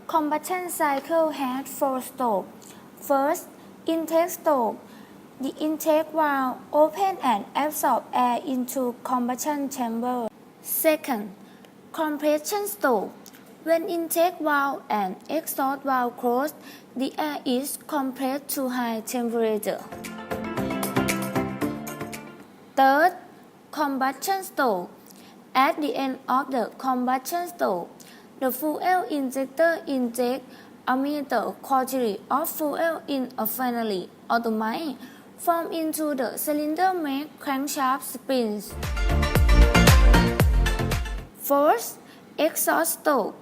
Combustion cycle has 4 strokes. First, intake stroke. The intake valve opens and absorbs air into combustion chamber. Second, compression stroke. When intake valve and exhaust valve close, the air is compressed to high temperature. Third, combustion stroke. At the end of the combustion stroke, the fuel injector injects a meter quantity of fuel in a finally automatic form into the cylinder make crankshaft spins. Fourth, exhaust stroke.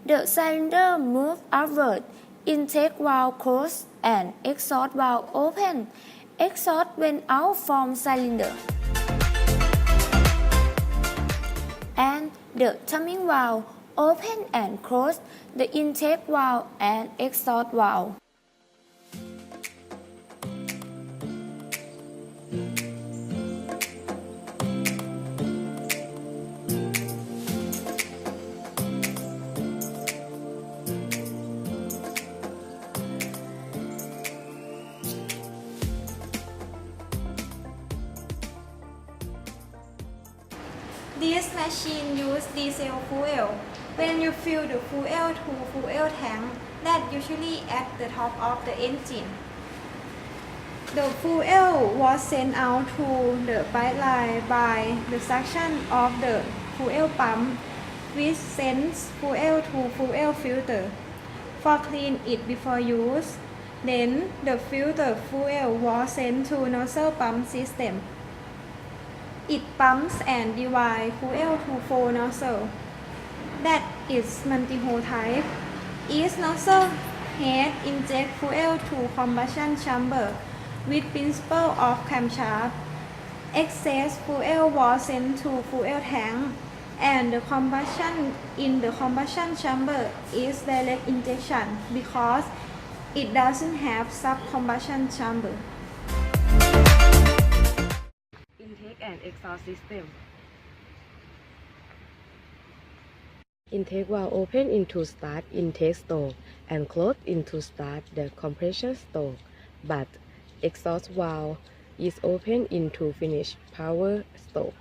The cylinder moves upward, intake valve closed and exhaust valve open. Exhaust went out from cylinder. And the timing valve open and close the intake valve and exhaust valve. This machine uses diesel fuel. When you fill the fuel to fuel tank that usually at the top of the engine, the fuel was sent out to the pipeline by the suction of the fuel pump, which sends fuel to fuel filter for clean it before use. Then the filter fuel was sent to nozzle pump system. It pumps and divides fuel to 4 nozzles. That is multi-hole type. Each nozzle head injects fuel to combustion chamber with principle of camshaft. Excess fuel was sent to fuel tank, and the combustion in the combustion chamber is direct injection because it doesn't have sub-combustion chamber. Intake and exhaust system. Intake valve open into start intake stroke and close into start the compression stroke, but exhaust valve is open into finish power stroke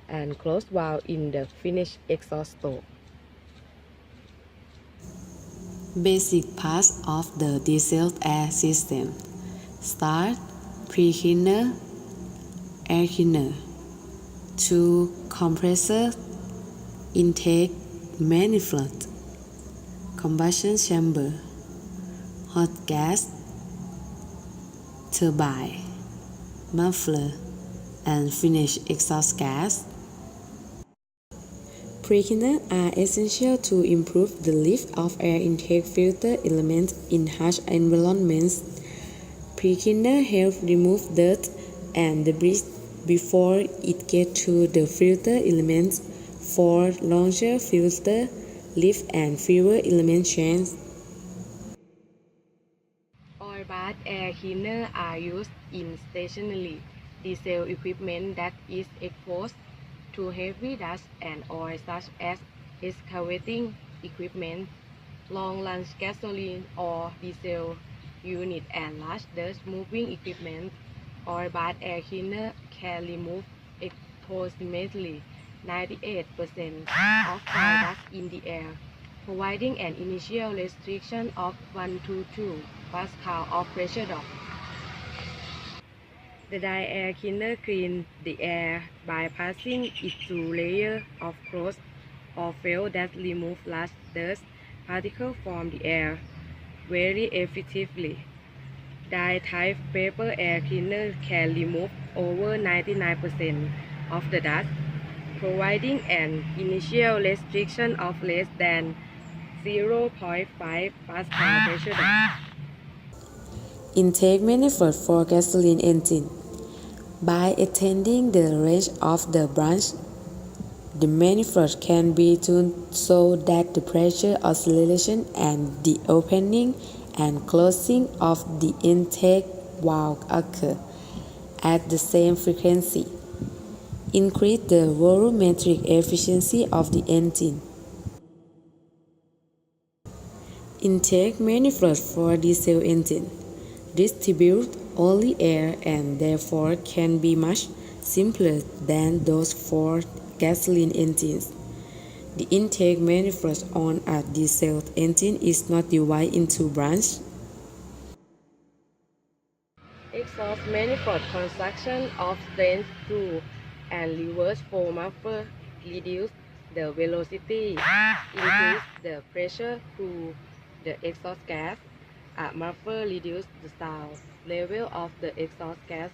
and close valve in the finish exhaust stroke. Basic parts of the diesel air system. Start, pre-cleaner, air cleaner. 2. Compressor, intake, manifold, combustion chamber, hot gas, turbine, muffler, and finish exhaust gas. Pre-cleaners are essential to improve the lift of air intake filter elements in harsh environments. Pre-cleaners help remove dirt and debris before it gets to the filter elements for longer filter life and fewer element change. Oil bath air cleaner are used in stationary diesel equipment that is exposed to heavy dust and oil such as excavating equipment, long-range gasoline or diesel unit and large dust moving equipment. Oil bath air cleaner can remove approximately 98% of fine dust in the air, providing an initial restriction of 1 to 2 pascal of pressure drop. The dry air cleaner cleans the air by passing it through layers of cloth or felt that remove large dust particles from the air very effectively. Dye-type paper air cleaner can remove over 99% of the dust, providing an initial restriction of less than 0.5 pascal pressure drop. Intake manifold for gasoline engine. By extending the range of the branch, the manifold can be tuned so that the pressure oscillation and the opening and closing of the intake valve occur at the same frequency. Increase the volumetric efficiency of the engine. Intake manifold for diesel engine distribute only air and therefore can be much simpler than those for gasoline engines. The intake manifold on a diesel engine is not divided into branches. Exhaust manifold construction of strange screw and reverse flow muffler reduce the velocity, increase the pressure through the exhaust gas. A muffler reduce the sound level of the exhaust gas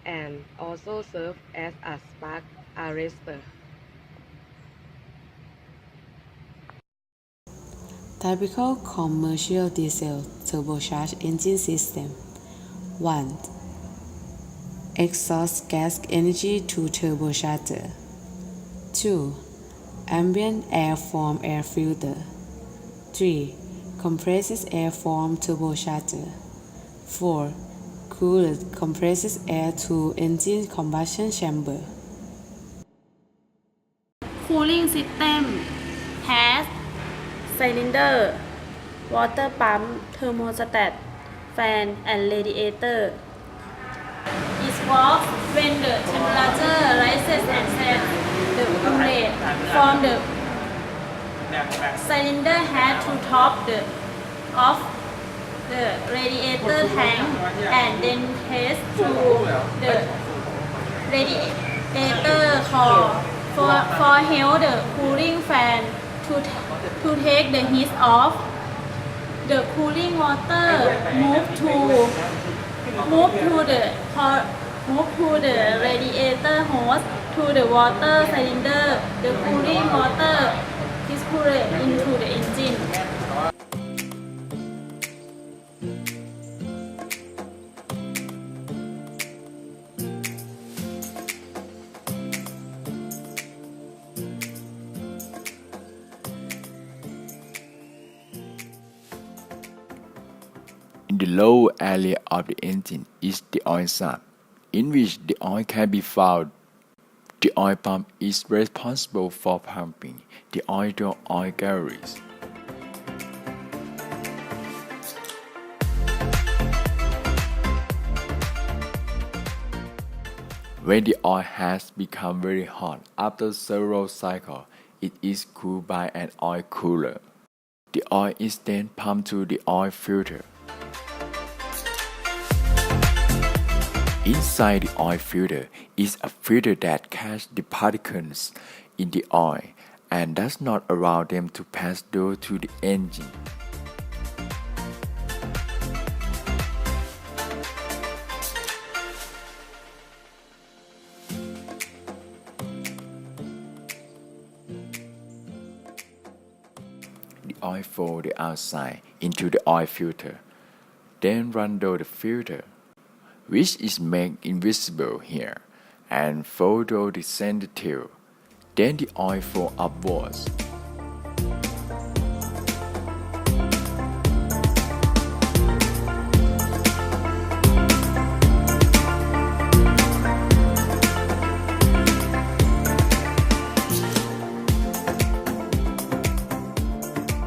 and also serve as a spark arrestor. Typical commercial diesel turbocharged engine system 1. Exhaust gas energy to turbocharger. 2. Ambient air from air filter. 3. Compresses air from turbocharger. 4. Cooler compresses air to engine combustion chamber. Cooling system has cylinder, water pump, thermostat, fan and radiator. It works when the temperature rises and sets the coolant from the cylinder head to top of the radiator tank and then pass through the radiator core for help the cooling fan to take the heat off. The cooling water move to the radiator hose to the water cylinder. The cooling water is cooled into the engine. In the lower area of the engine is the oil sump, in which the oil can be found. The oil pump is responsible for pumping the oil to oil galleries. When the oil has become very hot after several cycles, it is cooled by an oil cooler. The oil is then pumped to the oil filter. Inside the oil filter is a filter that catches the particles in the oil and does not allow them to pass through to the engine. The oil flows the outside into the oil filter, then run through the filter, which is made invisible here, and flow through the center tube. Then the oil flows upwards.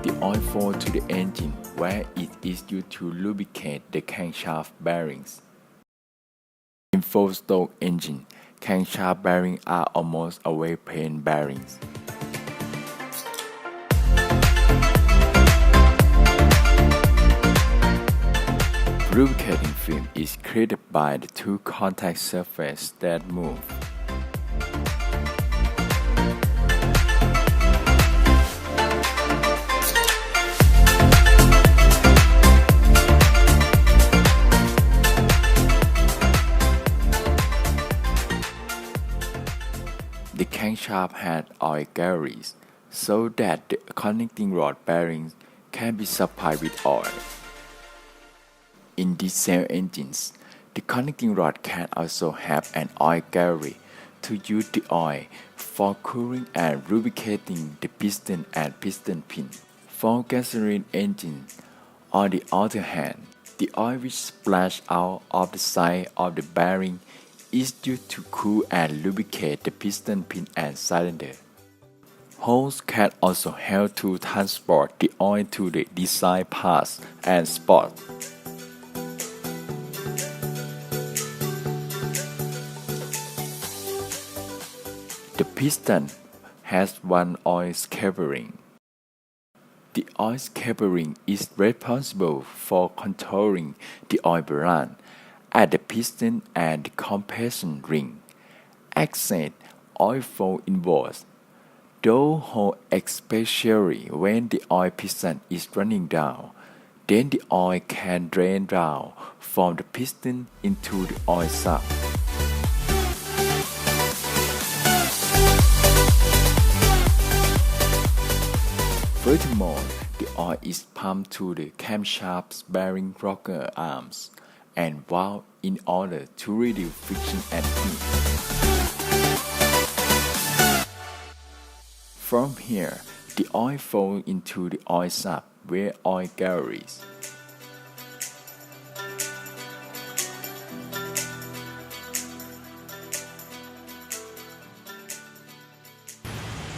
The oil flows to the engine, where it is used to lubricate the crankshaft bearings. In four-stroke engine, crankshaft bearings are almost always plain bearings. Lubricating film is created by the two contact surfaces that move. The crankshaft had oil galleries so that the connecting rod bearings can be supplied with oil. In diesel engines, the connecting rod can also have an oil gallery to use the oil for cooling and lubricating the piston and piston pin. For gasoline engines, on the other hand, the oil which splashes out of the side of the bearing is used to cool and lubricate the piston pin and cylinder. Hose can also help to transport the oil to the desired paths and spots. The piston has one oil scapering. The oil scapering is responsible for controlling the oil balance at the piston and the compression ring. Excess oil flow inwards, though especially when the oil piston is running down. Then the oil can drain down from the piston into the oil shaft. Furthermore, the oil is pumped to the camshafts bearing rocker arms and valve in order to reduce friction and heat. From here, the oil flows into the oil shaft where oil galleries.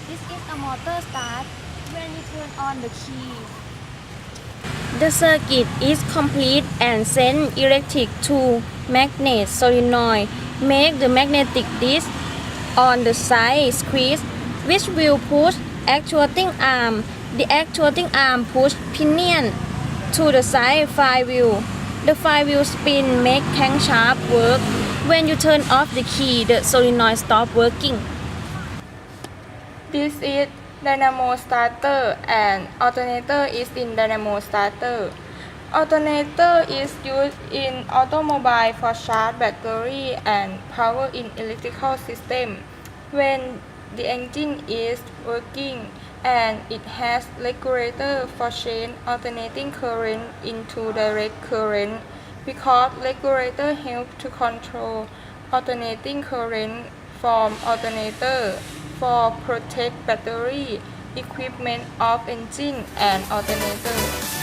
This is a motor start when you turn on the key. The circuit is complete and send electric to magnet solenoid. Make the magnetic disc on the side squeeze, which will push actuating arm. The actuating arm push pinion to the side flywheel. The flywheel spin make crankshaft work. When you turn off the key, the solenoid stop working. This is dynamo starter and alternator is in dynamo starter. Alternator is used in automobile for charge battery and power in electrical system. When the engine is working and it has regulator for change alternating current into direct current because regulator help to control alternating current from alternator for protect battery equipment of engine and alternator.